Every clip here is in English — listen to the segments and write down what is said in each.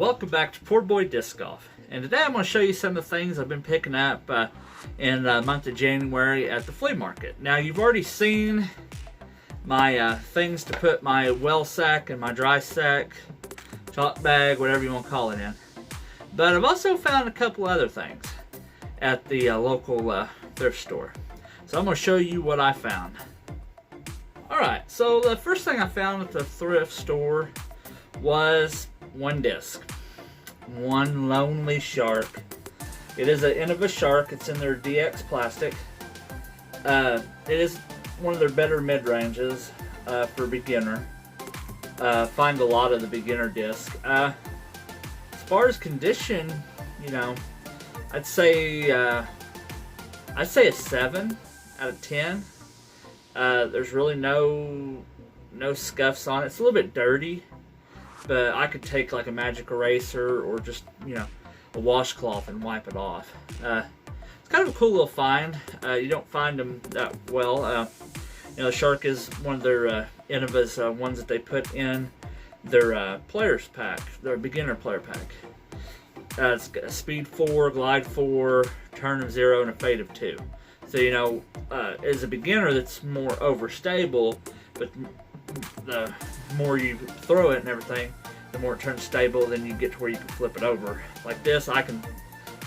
welcome back to PoorBoy Disc Golf. And today I'm going to show you some of the things I've been picking up in the month of January at the flea market. Now you've already seen my things to put my well sack and my dry sack, chalk bag, whatever you want to call it in. But I've also found a couple other things at the local thrift store. So I'm going to show you what I found. Alright, so the first thing I found at the thrift store was one disc. One lonely shark. It is an end of a shark. It's in their DX plastic. It is one of their better mid-ranges for beginner. Find a lot of the beginner disc. As far as condition, you know, I'd say a 7 out of 10. There's really no scuffs on it. It's a little bit dirty, but I could take like a magic eraser or just, you know, a washcloth and wipe it off. It's kind of a cool little find. You don't find them that well. You know, the shark is one of their Innova's ones that they put in their players pack, their beginner player pack. It's got a speed 4, glide 4, turn of 0, and a fade of 2. So, you know, as a beginner, that's more overstable, but the more you throw it and everything, the more it turns stable, then you get to where you can flip it over. Like this, I can,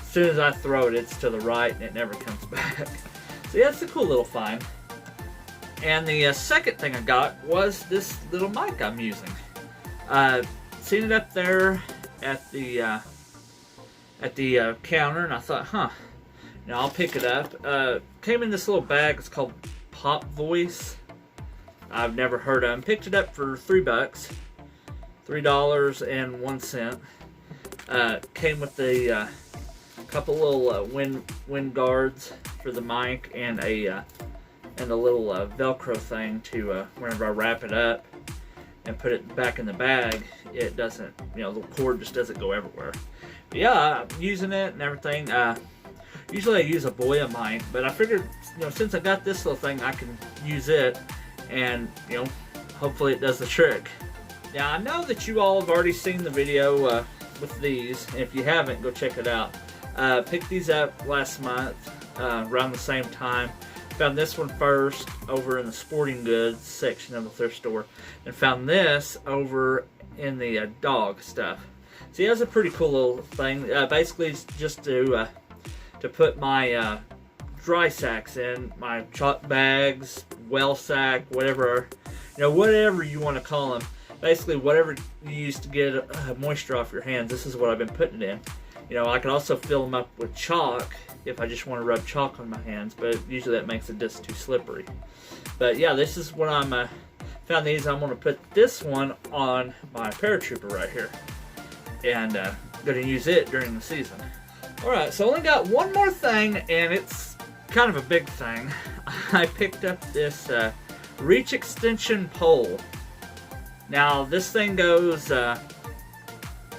as soon as I throw it, it's to the right and it never comes back. So yeah, it's a cool little find. And the second thing I got was this little mic I'm using. Seen it up there at the counter, and I thought, huh, now I'll pick it up. Came in this little bag. It's called Pop Voice. I've never heard of them. Picked it up for $3, $3.01. Came with a couple little wind guards for the mic and a little Velcro thing to whenever I wrap it up and put it back in the bag, it doesn't, you know, the cord just doesn't go everywhere. But yeah, I'm using it and everything. Usually I use a Boya mic, but I figured, you know, since I got this little thing, I can use it, and, you know, hopefully it does the trick. Now, I know that you all have already seen the video with these, and if you haven't, go check it out. Picked these up last month, around the same time. Found this one first over in the sporting goods section of the thrift store, and found this over in the dog stuff. See, that's a pretty cool little thing. Basically, it's just to put my dry sacks in, my chalk bags, well sack, whatever, you know, whatever you want to call them. Basically, whatever you use to get moisture off your hands, this is what I've been putting it in. You know, I can also fill them up with chalk if I just want to rub chalk on my hands, but usually that makes the disc too slippery. But yeah, this is what I'm found these. I'm going to put this one on my paratrooper right here, and going to use it during the season. Alright, so I only got one more thing, and it's kind of a big thing. I picked up this reach extension pole. Now, this thing goes,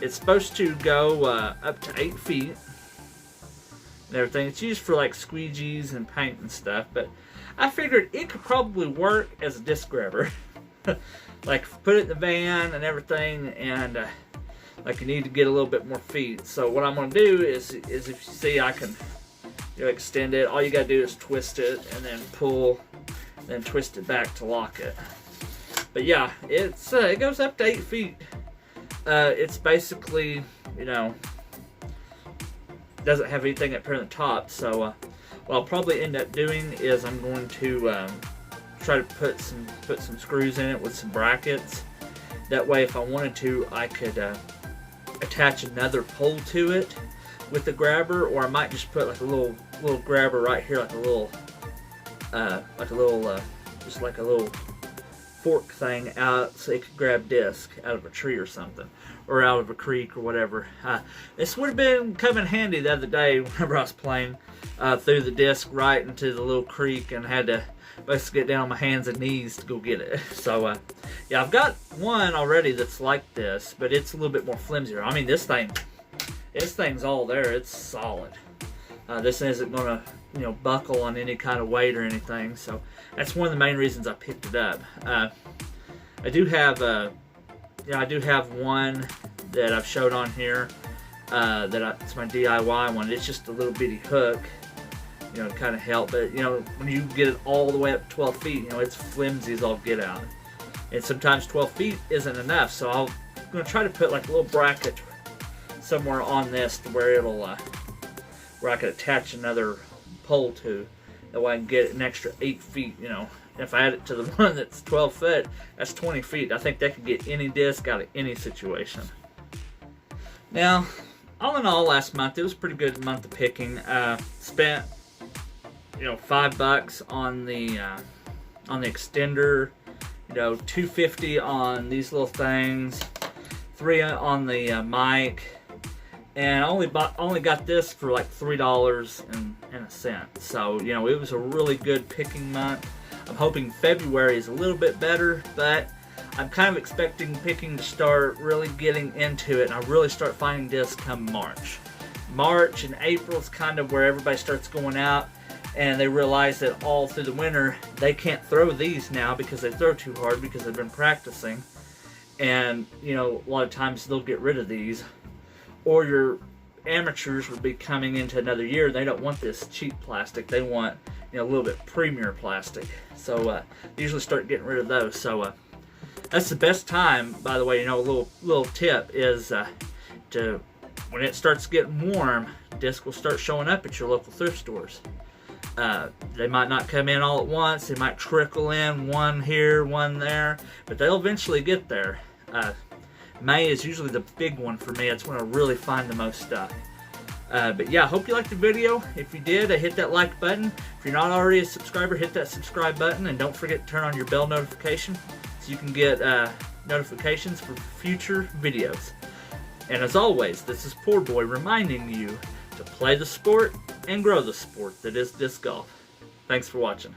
it's supposed to go up to 8 feet and everything. It's used for like squeegees and paint and stuff, but I figured it could probably work as a disc grabber. Like, put it in the van and everything, and like you need to get a little bit more feet. So what I'm going to do is if you see, I can, you know, extend it. All you got to do is twist it and then pull, and then twist it back to lock it. But yeah, it's it goes up to 8 feet. It's basically, you know, doesn't have anything up here on the top. So what I'll probably end up doing is I'm going to try to put some screws in it with some brackets. That way, if I wanted to, I could attach another pole to it with the grabber, or I might just put like a little grabber right here, like a little just like a little fork thing out, so it could grab disc out of a tree or something, or out of a creek or whatever. This would have been coming handy the other day whenever I was playing. Threw the disc right into the little creek and had to basically get down on my hands and knees to go get it. So yeah, I've got one already that's like this, but it's a little bit more flimsier. I mean, this thing's all there. It's solid. This isn't gonna, you know, buckle on any kind of weight or anything. So that's one of the main reasons I picked it up. I do have one that I've showed on here. It's my DIY one. It's just a little bitty hook, you know, to kind of help. But you know, when you get it all the way up to 12 feet, you know, it's flimsy as all get out. And sometimes 12 feet isn't enough, so I'm going to try to put like a little bracket somewhere on this to where it'll, where I could attach another pole to. That way I can get an extra 8 feet, you know. If I add it to the one that's 12 foot, that's 20 feet. I think that could get any disc out of any situation. Now, all in all, last month, it was a pretty good month of picking. Spent, you know, $5 on the extender, you know, $2.50 on these little things, $3 on the mic, and I only got this for like $3.01. So, you know, it was a really good picking month. I'm hoping February is a little bit better, but I'm kind of expecting picking to start really getting into it, and I really start finding discs come March. March and April is kind of where everybody starts going out, and they realize that all through the winter they can't throw these now because they throw too hard because they've been practicing. And you know, a lot of times they'll get rid of these, or your amateurs will be coming into another year. They don't want this cheap plastic. They want, you know, a little bit premier plastic. So they usually start getting rid of those. So that's the best time, by the way. You know, a little tip is to, when it starts getting warm, discs will start showing up at your local thrift stores. They might not come in all at once. They might trickle in, one here, one there, but they'll eventually get there. May is usually the big one for me. It's when I really find the most stuff. But yeah, I hope you liked the video. If you did, hit that like button. If you're not already a subscriber, hit that subscribe button, and don't forget to turn on your bell notification so you can get notifications for future videos. And as always, this is PoorBoy reminding you to play the sport and grow the sport that is disc golf. Thanks for watching.